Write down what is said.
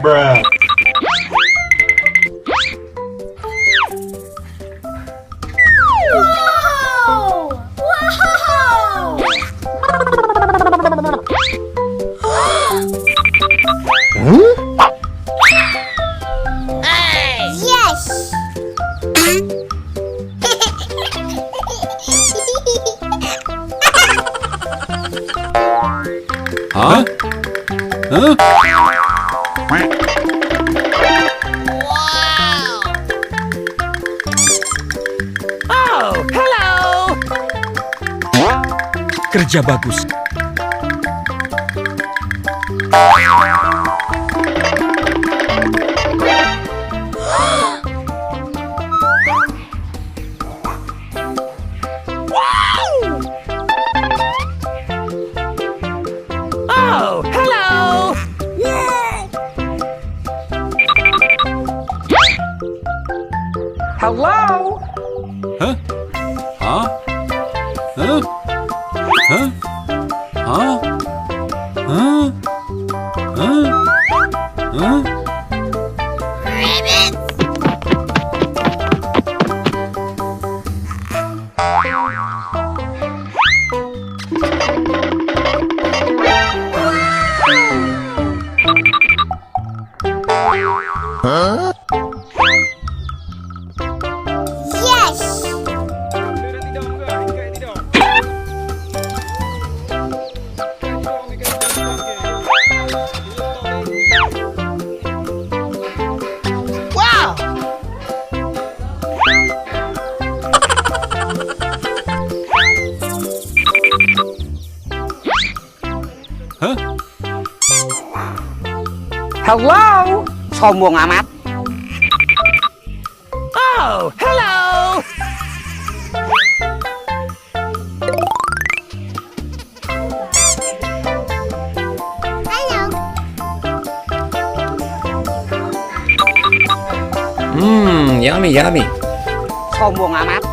Bruh. Wow! Wow! Yes! Huh? Huh? Oh, hello. Kerja bagus. Oh, hello. Hello. Huh? Huh? Huh? Huh? Huh? Huh? Huh? Huh? Yes! Wow. Huh? Hello. Sombong amat. Oh, hello. Halo! Yummy, yummy. Sombong amat.